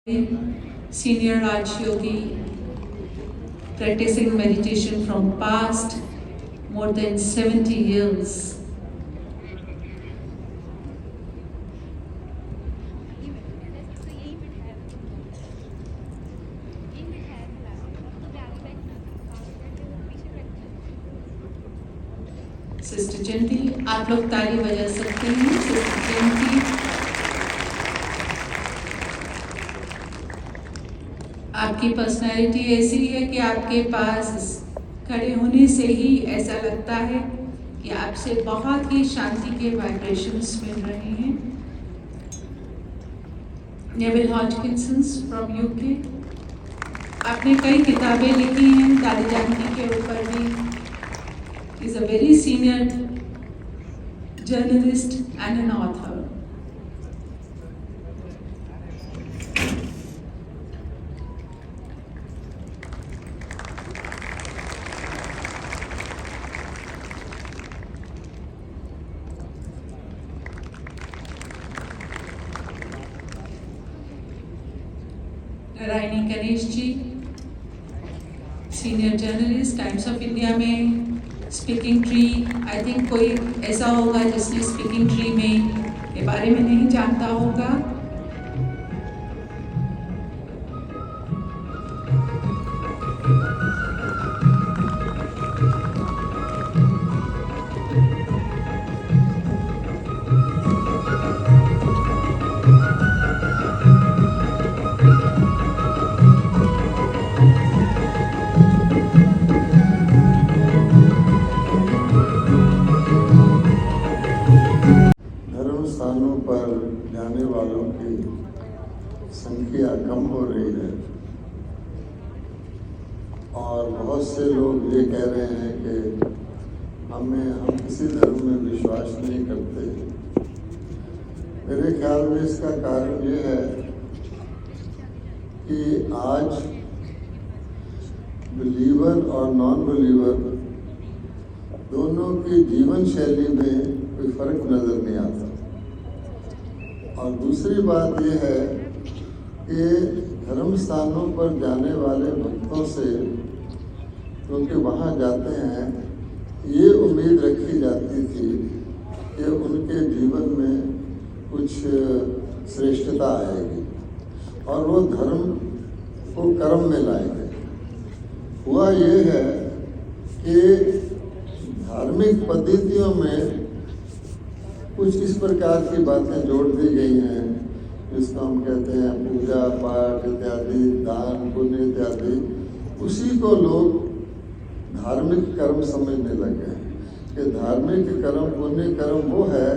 Senior Raj Yogi, practicing meditation from past more than 70 years. Sister Jayati, आप लोग ताली बजा सकते हैं. Sister Jayati, आपकी पर्सनैलिटी ऐसी है कि आपके पास खड़े होने से ही ऐसा लगता है कि आपसे बहुत ही शांति के वाइब्रेशंस मिल रहे हैं. नेविल हॉजकिंसंस फ्रॉम यूके, आपने कई किताबें लिखी हैं दादी जानकी के ऊपर भी. Is a very senior journalist and an author. Raini Ganesh ji, senior journalist, Times of India में स्पीकिंग ट्री. आई थिंक कोई ऐसा होगा जिसने स्पीकिंग ट्री में के बारे में नहीं जानता होगा. स्थानों पर जाने वालों की संख्या कम हो रही है और बहुत से लोग ये कह रहे हैं कि हम किसी धर्म में विश्वास नहीं करते. मेरे ख्याल में इसका कारण ये है कि आज बिलीवर और नॉन बिलीवर दोनों की जीवन शैली में कोई फर्क नज़र नहीं आता. और दूसरी बात यह है कि धर्म स्थानों पर जाने वाले भक्तों से क्योंकि वहाँ जाते हैं, ये उम्मीद रखी जाती थी कि उनके जीवन में कुछ श्रेष्ठता आएगी और वो धर्म को कर्म में लाएंगे. हुआ ये है कि धार्मिक पद्धतियों में कुछ इस प्रकार की बातें जोड़ दी गई हैं जिसको हम कहते हैं पूजा पाठ इत्यादि, दान पुण्य इत्यादि. उसी को लोग धार्मिक कर्म समझने लगे हैं कि धार्मिक कर्म पुण्य कर्म वो है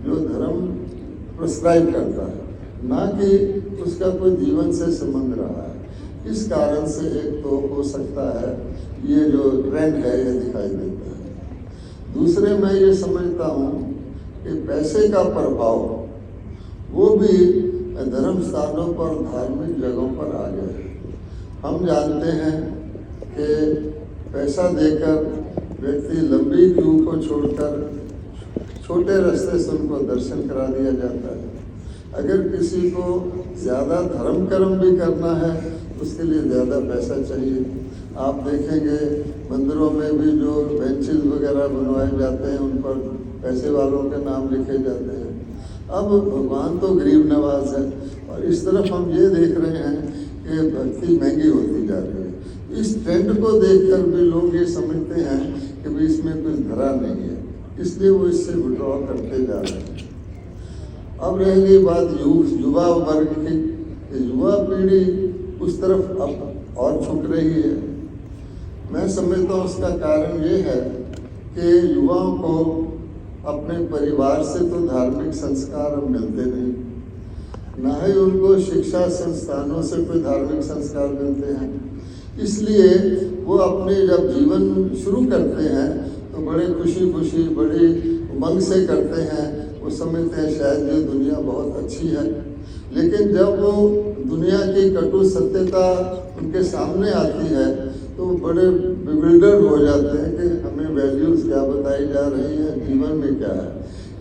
जो धर्म प्रिस्क्राइब करता है, ना कि उसका कोई जीवन से संबंध रहा है. इस कारण से एक तो हो सकता है ये जो ट्रेंड है ये दिखाई देता है. दूसरे मैं ये समझता हूँ कि पैसे का प्रभाव वो भी धर्म स्थानों पर धार्मिक जगहों पर आ गया है. हम जानते हैं कि पैसा देकर व्यक्ति लंबी क्यू को छोड़कर छोटे रास्ते से उनको दर्शन करा दिया जाता है. अगर किसी को ज़्यादा धर्म कर्म भी करना है उसके लिए ज़्यादा पैसा चाहिए. आप देखेंगे मंदिरों में भी जो बेंचेस वगैरह बनवाए जाते हैं उन पर पैसे वालों के नाम लिखे जाते हैं. अब भगवान तो गरीब नवाज है और इस तरफ हम ये देख रहे हैं कि भक्ति महंगी होती जा रही है. इस ट्रेंड को देखकर भी लोग ये समझते हैं कि भाई इसमें कुछ धरा नहीं है, इसलिए वो इससे विड्रॉ करते जा रहे हैं. अब रह गई बात युवा वर्ग की. युवा पीढ़ी उस तरफ अब और झुक रही है. मैं समझता हूँ उसका कारण ये है कि युवाओं को अपने परिवार से तो धार्मिक संस्कार अब मिलते नहीं, ना ही उनको शिक्षा संस्थानों से कोई धार्मिक संस्कार मिलते हैं. इसलिए वो अपने जब जीवन शुरू करते हैं तो बड़े खुशी खुशी बड़ी उमंग से करते हैं. वो समझते हैं शायद ये दुनिया बहुत अच्छी है, लेकिन जब वो दुनिया की कटु सत्यता उनके सामने आती है तो बड़े बिविल्डर्ड हो जाते हैं कि हमें वैल्यूज़ क्या बताई जा रही है, जीवन में क्या है.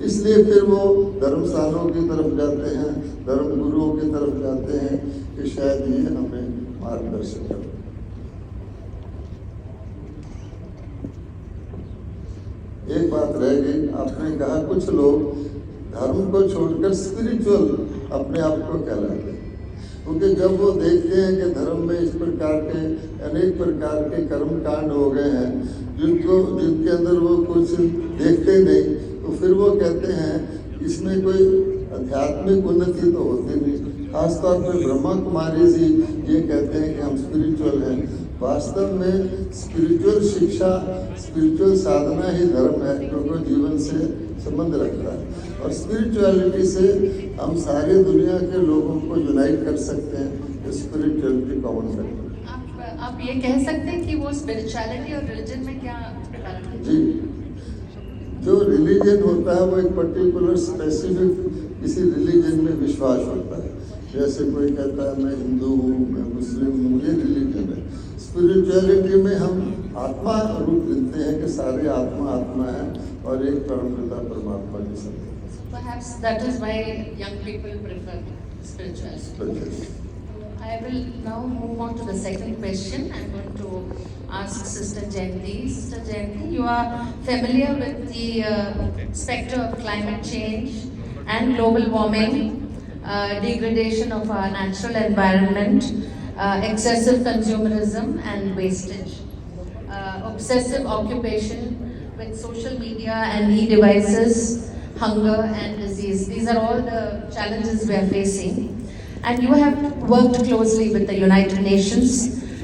इसलिए फिर वो धर्मस्थानों की तरफ जाते हैं, धर्म गुरुओं की तरफ जाते हैं कि कि शायद ये हमें मार्गदर्शन करे। एक बात रह गई, आपने कहा कुछ लोग धर्म को छोड़कर स्पिरिचुअल अपने आप को कहलाते हैं, क्योंकि जब वो देखते हैं कि धर्म में इस प्रकार के अनेक प्रकार के कर्म कांड हो गए हैं जिनके अंदर वो कुछ देखते नहीं, तो फिर वो कहते हैं इसमें कोई आध्यात्मिक उन्नति तो होती नहीं। खासतौर पर ब्रह्मा कुमारी जी ये कहते हैं कि हम स्पिरिचुअल हैं। वास्तव में स्पिरिचुअल शिक्षा, स्पिरिचुअल साधना ही धर्म है, क्योंकि जीवन से संबंध रखता है। और स्पिरिचुअलिटी से हम सारी दुनिया के लोगों को यूनाइट कर सकते हैं। Spirituality common factor. आप ये कह सकते हैं कि वो स्पिरिचुअलिटी और रिलीजन में क्या फर्क है? जी, जो रिलीजन होता है वो एक पर्टिकुलर स्पेसिफिक किसी रिलीजन में विश्वास होता है। जैसे कोई कहता है मैं हिंदू हूँ, मैं मुस्लिम हूँ, ये रिलीजन है। स्पिरिचुअलिटी में हम आत्मा रूप लेते हैं कि सारे आत्मा आत्मा है और एक परमपिता परमात्मा के साथ। Perhaps that is why young people prefer spirituality. I will now move on to the second question. I'm going to ask Sister Jayanti. Sister Jayanti, you are familiar with the specter of climate change and global warming, degradation of our natural environment, excessive consumerism and wastage, obsessive occupation with social media and e-devices, hunger and disease. These are all the challenges we are facing. And you have worked closely with the United Nations,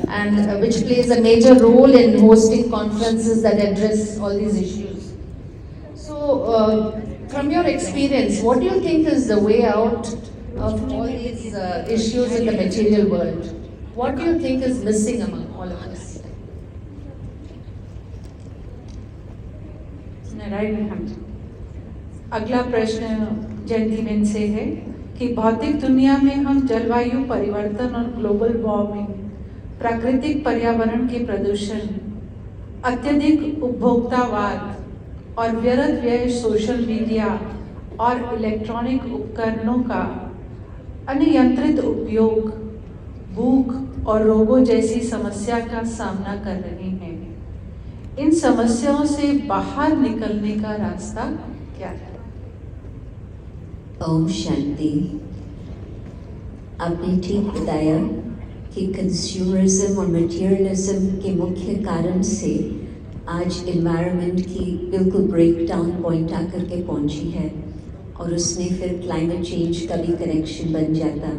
and which plays a major role in hosting conferences that address all these issues. So, from your experience, what do you think is the way out of all these issues in the material world? What do you think is missing among all of us? अगला प्रश्न जयंती Ben से है कि भौतिक दुनिया में हम जलवायु परिवर्तन और ग्लोबल वार्मिंग, प्राकृतिक पर्यावरण के प्रदूषण, अत्यधिक उपभोक्तावाद और व्यर्थ व्यय सोशल मीडिया और इलेक्ट्रॉनिक उपकरणों का अनियंत्रित उपयोग, भूख और रोगों जैसी समस्या का सामना कर रहे हैं। इन समस्याओं से बाहर निकलने का रास्ता क्या है? ओम शांति। आपने ठीक बताया कि कंज्यूमरिज्म और मटेरियलिज्म के मुख्य कारण से आज एनवायरनमेंट की बिल्कुल ब्रेक डाउन पॉइंट आकर के पहुंची है, और उसमें फिर क्लाइमेट चेंज का भी कनेक्शन बन जाता।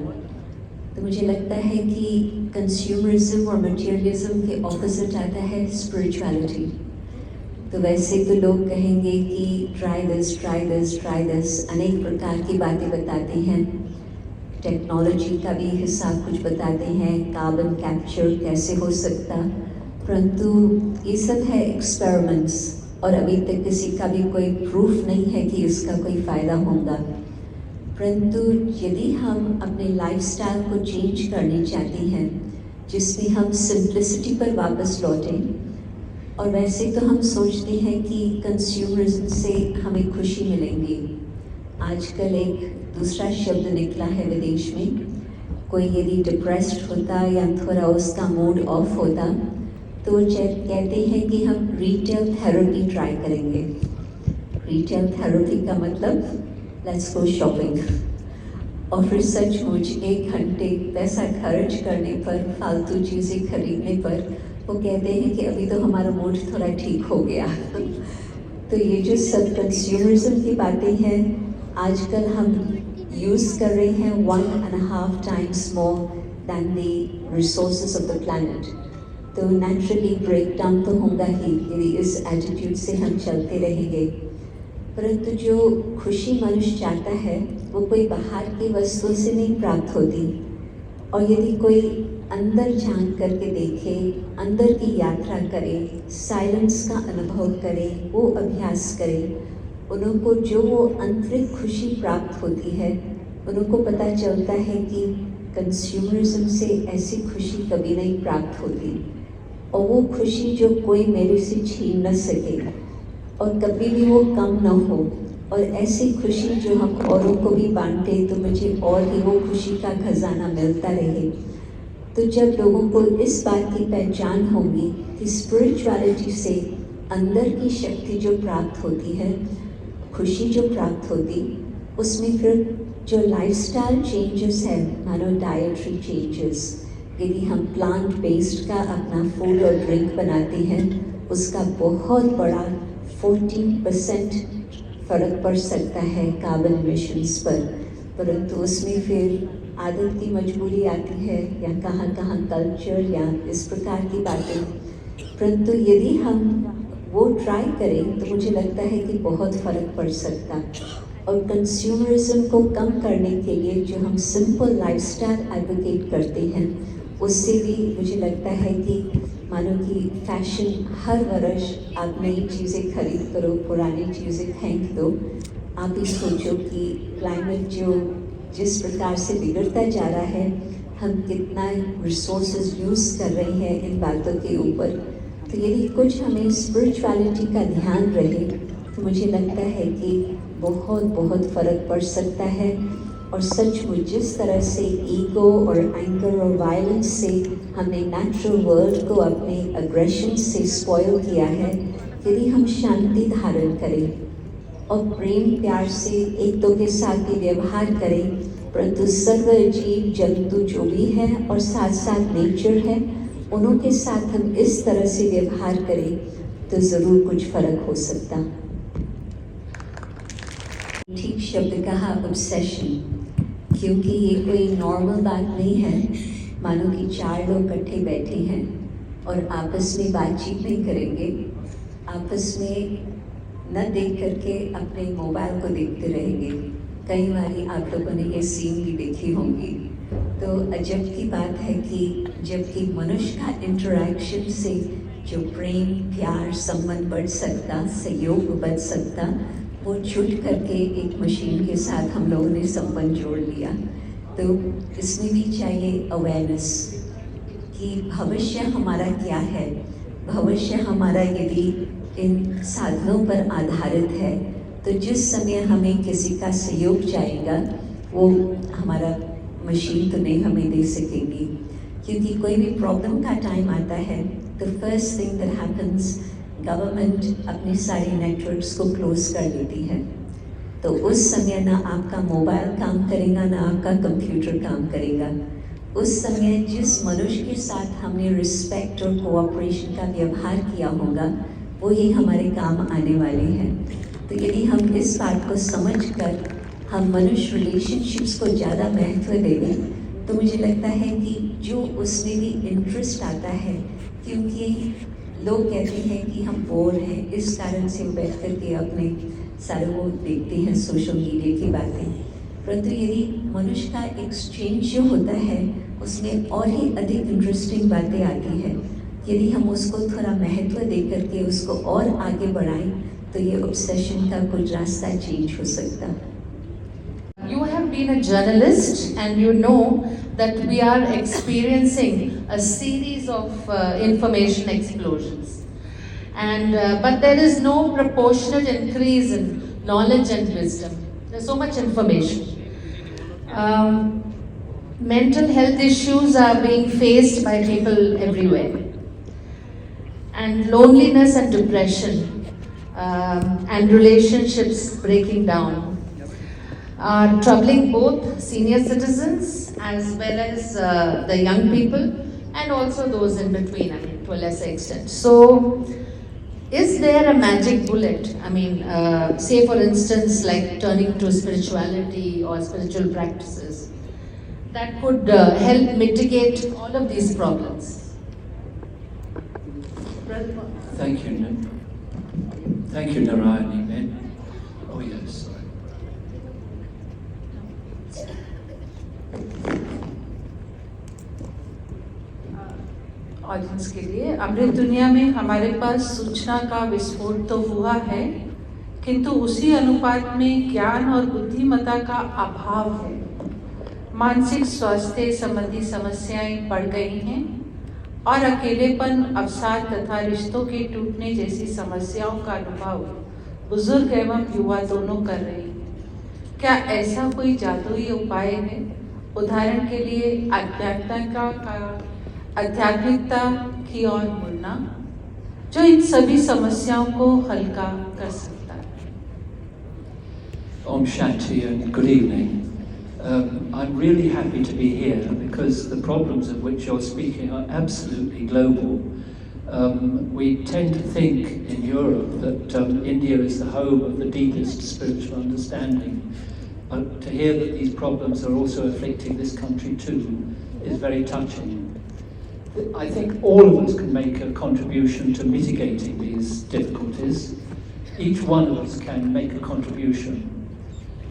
तो मुझे लगता है कि कंज्यूमरिज्म और मटेरियलिज्म के ऑपोजिट आता है स्पिरिचुअलिटी। तो वैसे तो लोग कहेंगे कि ट्राई दिस, अनेक प्रकार की बातें बताते हैं। टेक्नोलॉजी का भी हिसाब कुछ बताते हैं, कार्बन कैप्चर कैसे हो सकता, परंतु ये सब है एक्सपेरिमेंट्स, और अभी तक किसी का भी कोई प्रूफ नहीं है कि इसका कोई फ़ायदा होगा। परंतु यदि हम अपने लाइफस्टाइल को चेंज करना चाहते हैं, जिसमें हम सिंप्लिसिटी पर वापस लौटें, और वैसे तो हम सोचते हैं कि कंज्यूमरिज्म से हमें खुशी मिलेंगी। आजकल एक दूसरा शब्द निकला है विदेश में, कोई यदि डिप्रेस्ड होता या थोड़ा उसका मूड ऑफ होता तो वो कहते हैं कि हम रिटेल थेरेपी ट्राई करेंगे। रिटेल थेरेपी का मतलब लेट्स गो शॉपिंग, और फिर सचमुच 1 घंटे पैसा खर्च करने पर, फालतू चीज़ें खरीदने पर वो कहते हैं कि अभी तो हमारा मूड थोड़ा ठीक हो गया। तो ये जो सब कंज्यूमरिज्म की बातें हैं, आजकल हम यूज़ कर रहे हैं 1.5 times more than the resources of the planet। तो नेचुरली ब्रेक डाउन तो होगा ही यदि इस एटीट्यूड से हम चलते रहेंगे। परंतु जो खुशी मनुष्य चाहता है वो कोई बाहर की वस्तु से नहीं प्राप्त होती, और यदि कोई अंदर झांक करके देखे, अंदर की यात्रा करे, साइलेंस का अनुभव करे, वो अभ्यास करे, उनको जो वो आंतरिक खुशी प्राप्त होती है, उनको पता चलता है कि कंज्यूमरिज्म से ऐसी खुशी कभी नहीं प्राप्त होती, और वो खुशी जो कोई मेरे से छीन न सके और कभी भी वो कम न हो, और ऐसी खुशी जो हम औरों को भी बांटे तो मुझे और ही वो खुशी का खजाना मिलता रहे। तो जब लोगों को इस बात की पहचान होगी कि स्पिरिचुअलिटी से अंदर की शक्ति जो प्राप्त होती है, खुशी जो प्राप्त होती, उसमें फिर जो लाइफस्टाइल चेंजेस है, मानो डाइटरी चेंजेस, यदि हम प्लांट बेस्ड का अपना फूड और ड्रिंक बनाते हैं, उसका बहुत बड़ा 14% फ़र्क पड़ सकता है कार्बन एमिशंस पर। परंतु उसमें फिर आदत की मजबूरी आती है या कहाँ कहाँ कल्चर या इस प्रकार की बातें। परंतु यदि हम वो ट्राई करें तो मुझे लगता है कि बहुत फ़र्क पड़ सकता। और कंज्यूमरिज्म को कम करने के लिए जो हम सिंपल लाइफस्टाइल एडवोकेट करते हैं, उससे भी मुझे लगता है कि मानो कि फैशन हर वर्ष आप नई चीज़ें खरीद करो, पुरानी चीज़ें फेंक दो। आप ही सोचो कि क्लाइमेट जो जिस प्रकार से बिगड़ता जा रहा है, हम कितना रिसोर्सेज यूज़ कर रहे हैं इन बातों के ऊपर। तो यदि कुछ हमें स्पिरिचुअलिटी का ध्यान रहे तो मुझे लगता है कि बहुत बहुत फ़र्क पड़ सकता है। और सचमुच जिस तरह से ईगो और एंगर और वायलेंस से हमने नेचुरल वर्ल्ड को अपने अग्रेशन से स्पॉइल किया है, यदि हम शांति धारण करें और प्रेम प्यार से एक दो के साथ भी व्यवहार करें, परंतु सर्व जीव जंतु जो भी है और साथ साथ नेचर है, उन्हों के साथ हम इस तरह से व्यवहार करें तो ज़रूर कुछ फ़र्क हो सकता। ठीक शब्द कहा ऑब्सेशन, क्योंकि ये कोई नॉर्मल बात नहीं है। मानो कि 4 लोग इकट्ठे बैठे हैं और आपस में बातचीत नहीं करेंगे, आपस में न देख करके अपने मोबाइल को देखते रहेंगे। कई बार आप लोगों ने ये सीन भी देखी होंगी। तो अजब की बात है कि जबकि मनुष्य का इंटरेक्शन से जो प्रेम प्यार संबंध बढ़ सकता, सहयोग बढ़ सकता, वो छूट करके एक मशीन के साथ हम लोगों ने संबंध जोड़ लिया। तो इसमें भी चाहिए अवेयरनेस कि भविष्य हमारा क्या है। भविष्य हमारा यदि इन साधनों पर आधारित है तो जिस समय हमें किसी का सहयोग चाहेगा वो हमारा मशीन तो नहीं हमें दे सकेगी। क्योंकि कोई भी प्रॉब्लम का टाइम आता है तो first thing that happens, government अपने सारे नेटवर्क्स को क्लोज कर देती है। तो उस समय ना आपका मोबाइल काम करेगा ना आपका कंप्यूटर काम करेगा। उस समय जिस मनुष्य के साथ हमने रिस्पेक्ट और कोऑपरेशन का व्यवहार किया होगा वो ही हमारे काम आने वाले हैं। तो यदि हम इस बात को समझकर हम मनुष्य रिलेशनशिप्स को ज़्यादा महत्व दें तो मुझे लगता है कि जो उसमें भी इंटरेस्ट आता है, क्योंकि लोग कहते हैं कि हम बोर हैं, इस कारण से बैठ कर के अपने सारे वो देखते हैं सोशल मीडिया की बातें। परंतु यदि मनुष्य का एक्सचेंज जो होता है उसमें और ही अधिक इंटरेस्टिंग बातें आती हैं। यदि हम उसको थोड़ा महत्व दे करके उसको और आगे बढ़ाएं तो ये ऑब्सेशन का कुछ रास्ता चेंज हो सकता। You have been a journalist and you know that we are experiencing a series of information explosions. And but there is no proportionate increase in knowledge and wisdom. There's so much information. Mental health issues are being faced by people everywhere. And loneliness and depression and relationships breaking down are troubling both senior citizens as well as the young people and also those in between, I mean, to a lesser extent. So, is there a magic bullet? I mean, say for instance, like turning to spirituality or spiritual practices that could help mitigate all of these problems? Thank you, Narayani, man. Oh yes. Audience के लिए, अमृत दुनिया में हमारे पास सूचना का विस्फोट तो हुआ है, किंतु उसी अनुपात में ज्ञान और बुद्धिमत्ता का अभाव है। मानसिक स्वास्थ्य संबंधी समस्याएं बढ़ गई हैं और अकेलेपन, अवसाद तथा रिश्तों के टूटने जैसी समस्याओं का अनुभव बुजुर्ग एवं युवा दोनों कर रही हैं। क्या ऐसा कोई जादुई उपाय है? उदाहरण के लिए आध्यात्मिकता की ओर मुड़ना, जो इन सभी समस्याओं को हल्का कर सकता है। Om Shanti and good evening. I'm really happy to be here because the problems of which you're speaking are absolutely global. We tend to think in Europe that India is the home of the deepest spiritual understanding. But to hear that these problems are also afflicting this country too is very touching. I think all of us can make a contribution to mitigating these difficulties. Each one of us can make a contribution.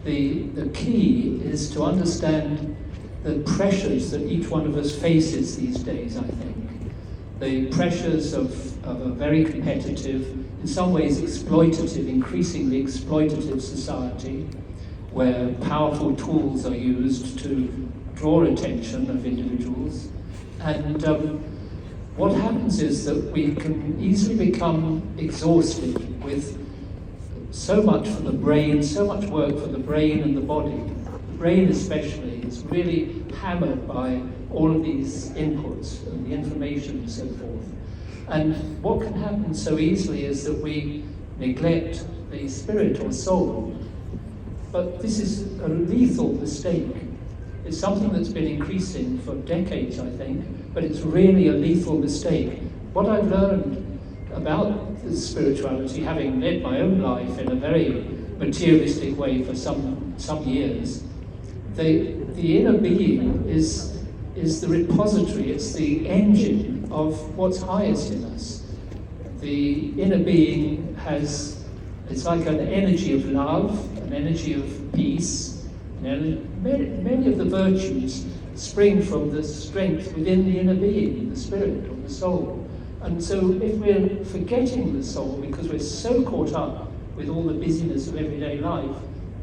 The key is to understand the pressures that each one of us faces these days, I think. The pressures of a very competitive, in some ways exploitative, increasingly exploitative society, where powerful tools are used to draw attention of individuals. And what happens is that we can easily become exhausted with so much for the brain, so much work for the brain and the body. The brain especially is really hammered by all of these inputs and the information and so forth. And what can happen so easily is that we neglect the spirit or soul. But this is a lethal mistake. It's something that's been increasing for decades, I think, but it's really a lethal mistake. What I've learned about spirituality, having led my own life in a very materialistic way for some years, the inner being is the repository, it's the engine of what's highest in us. The inner being it's like an energy of love, an energy of peace. Many of the virtues spring from the strength within the inner being, the spirit or the soul. And so if we're forgetting the soul because we're so caught up with all the busyness of everyday life,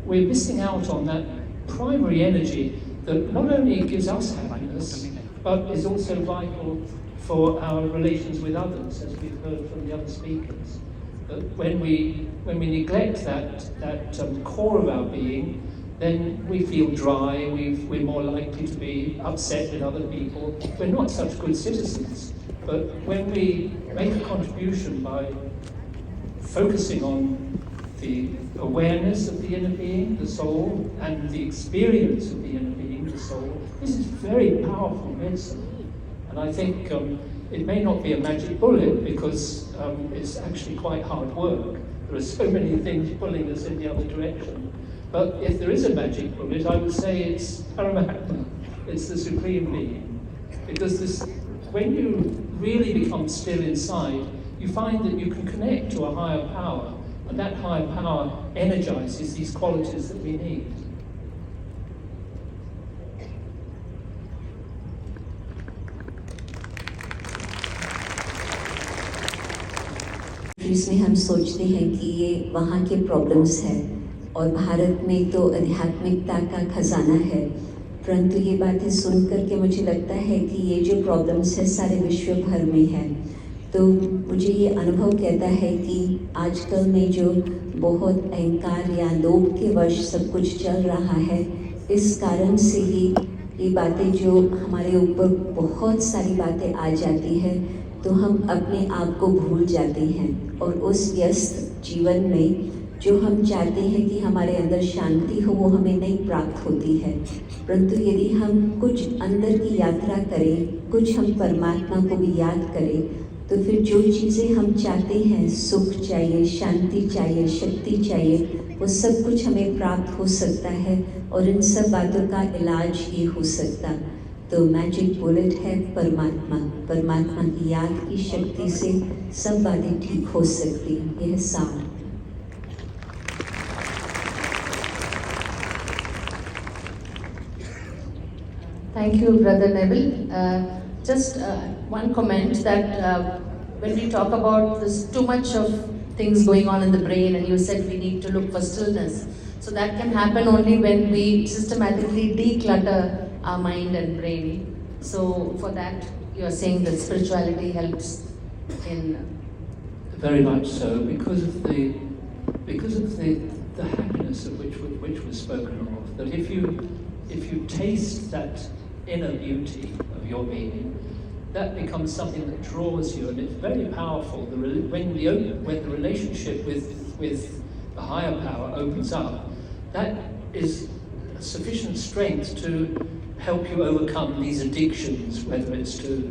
we're missing out on that primary energy that not only gives us happiness, but is also vital for our relations with others, as we've heard from the other speakers. But when we neglect that core of our being, then we feel dry, we're more likely to be upset with other people. We're not such good citizens. But when we make a contribution by focusing on the awareness of the inner being, the soul, and the experience of the inner being, the soul, this is very powerful medicine. And I think it may not be a magic bullet because it's actually quite hard work. There are so many things pulling us in the other direction. But if there is a magic bullet, I would say it's Paramatma. It's the Supreme Being. Because when you really become still inside, you find that you can connect to a higher power, and that higher power energizes these qualities that we need. इसमें हम सोचते हैं कि ये वहाँ के problems है और भारत में तो आध्यात्मिकता का खजाना है, परंतु ये बातें सुन कर के मुझे लगता है कि ये जो प्रॉब्लम्स है सारे विश्व भर में है। तो मुझे ये अनुभव कहता है कि आजकल में जो बहुत अहंकार या लोभ के वश सब कुछ चल रहा है, इस कारण से ही ये बातें जो हमारे ऊपर बहुत सारी बातें आ जाती है, तो हम अपने आप को भूल जाते हैं और उस व्यस्त जीवन में जो हम चाहते हैं कि हमारे अंदर शांति हो, वो हमें नहीं प्राप्त होती है। परंतु यदि हम कुछ अंदर की यात्रा करें, कुछ हम परमात्मा को भी याद करें, तो फिर जो चीज़ें हम चाहते हैं, सुख चाहिए, शांति चाहिए, शक्ति चाहिए, वो सब कुछ हमें प्राप्त हो सकता है और इन सब बातों का इलाज ये हो सकता। तो मैजिक बुलेट है परमात्मा। परमात्मा की याद की शक्ति से सब बातें ठीक हो सकती। यह सार। Thank you, Brother Neville. Just one comment that when we talk about this too much of things going on in the brain, and you said we need to look for stillness. So that can happen only when we systematically declutter our mind and brain. So for that, you are saying that spirituality helps in... Very much so, because because of the happiness of which was spoken of, that if you taste that inner beauty of your being, that becomes something that draws you, and it's very powerful. When the relationship with the higher power opens up, that is sufficient strength to help you overcome these addictions, whether it's to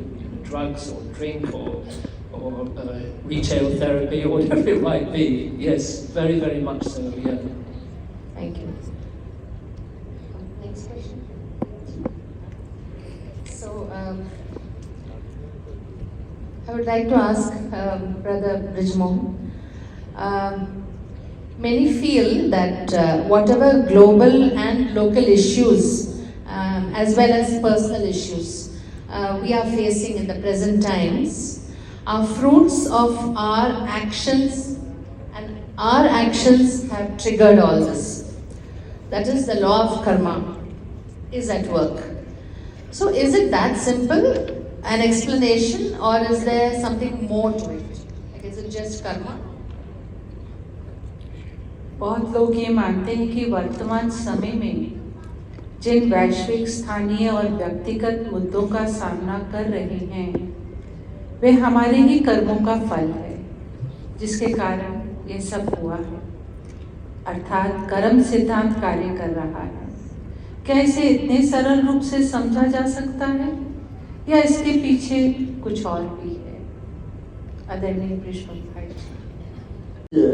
drugs or drink or retail therapy or whatever it might be. Yes, very, very much so, yeah. Thank you. Next question. So, I would like to ask Brother Bridgemore. Many feel that whatever global and local issues, as well as personal issues, we are facing in the present times, are fruits of our actions, and our actions have triggered all this. That is, the law of karma is at work. So is it that simple, an explanation, or is there something more to it? Like, is it just karma? बहुत लोग ये मानते हैं कि वर्तमान समय में जिन वैश्विक, स्थानीय और व्यक्तिगत मुद्दों का सामना कर रहे हैं, वे हमारे ही कर्मों का फल है, जिसके कारण ये सब हुआ है। अर्थात कर्म सिद्धांत कार्य कर रहा है। क्या इसे इतने सरल रूप से समझा जा सकता है, या इसके पीछे कुछ और भी है? आदरणीय बृजमोहन भाई जी।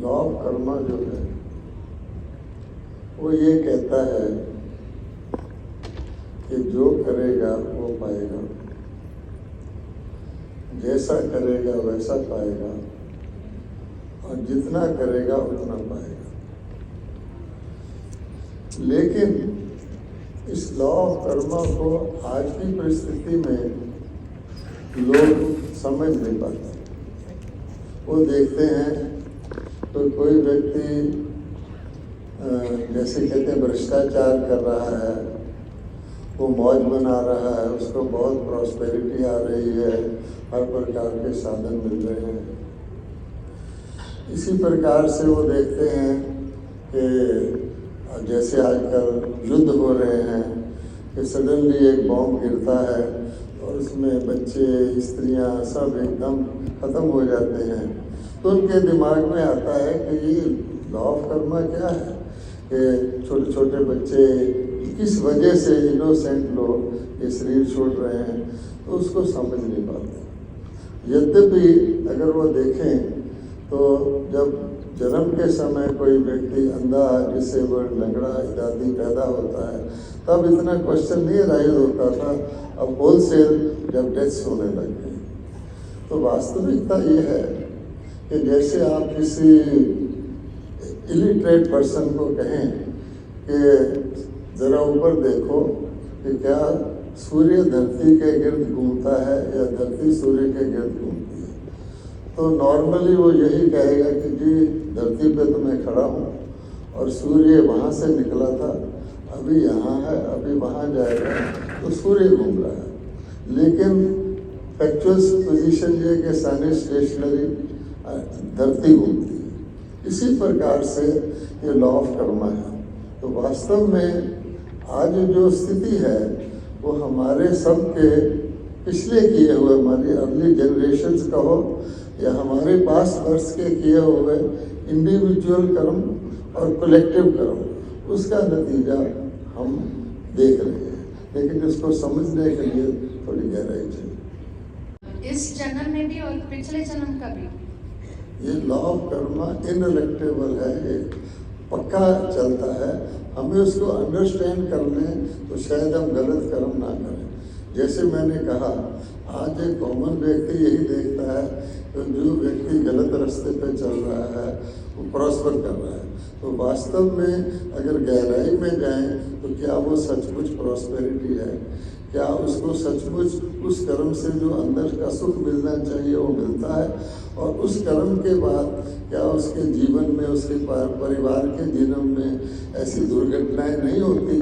लॉ ऑफ कर्मा जो है वो ये कहता है कि जो करेगा वो पाएगा, जैसा करेगा वैसा पाएगा, और जितना करेगा उतना पाएगा। लेकिन इस लॉ ऑफ कर्मा को आज की परिस्थिति में लोग समझ नहीं पाते। वो देखते हैं तो कोई व्यक्ति जैसे कहते हैं भ्रष्टाचार कर रहा है, वो मौज बना रहा है, उसको बहुत प्रॉस्पेरिटी आ रही है, हर प्रकार के साधन मिल रहे हैं। इसी प्रकार से वो देखते हैं कि जैसे आजकल युद्ध हो रहे हैं कि सडनली एक बॉम्ब गिरता है और उसमें बच्चे, स्त्रियां सब एकदम ख़त्म हो जाते हैं। तो उनके दिमाग में आता है कि ये लॉ ऑफ कर्मा क्या है, कि छोटे छोटे बच्चे किस वजह से, इनोसेंट लोग ये शरीर छोड़ रहे हैं, तो उसको समझ नहीं पाते। यद्यपि अगर वो देखें तो जब जन्म के समय कोई व्यक्ति अंधा, डिसेबल्ड, लंगड़ा इत्यादि पैदा होता है, तब इतना क्वेश्चन नहीं राइज होता था। अब होलसेल जब डेथ्स होने लग गई, तो वास्तविकता ये है कि जैसे आप किसी इलिटरेट पर्सन को कहें कि ज़रा ऊपर देखो कि क्या सूर्य धरती के गिर्द घूमता है या धरती सूर्य के गिर्द घूमती है, तो नॉर्मली वो यही कहेगा कि जी धरती पे तो मैं खड़ा हूँ और सूर्य वहाँ से निकला था, अभी यहाँ है, अभी वहाँ जाएगा, तो सूर्य घूम रहा है। लेकिन फैक्चुअल पोजीशन ये कि सन इज स्टेशनरी, धरती घूमती है। इसी प्रकार से ये लॉ ऑफ कर्मा है। तो वास्तव में आज जो स्थिति है वो हमारे सब के पिछले किए हुए, हमारी अर्ली जनरेशन्स कहो या हमारे पास वर्ष के किए हुए इंडिविजुअल कर्म और कलेक्टिव कर्म, उसका नतीजा हम देख रहे हैं। लेकिन इसको समझने के लिए थोड़ी गहराई चाहिए। इस जन्म में भी और पिछले जन्म का भी ये लॉ ऑफ कर्मा इनएलेक्टेबल है, ये पक्का चलता है। हमें उसको अंडरस्टैंड कर लें तो शायद हम गलत कर्म ना करें। जैसे मैंने कहा, आज एक कॉमन व्यक्ति यही देखता है कि जो व्यक्ति गलत रास्ते पे चल रहा है वो प्रॉस्पर कर रहा है। तो वास्तव में अगर गहराई में जाएं तो क्या वो सचमुच प्रॉस्पेरिटी है? क्या उसको सचमुच उस कर्म से जो अंदर का सुख मिलना चाहिए वो मिलता है? और उस कर्म के बाद क्या उसके जीवन में, उसके परिवार के जीवन में ऐसी दुर्घटनाएं नहीं होती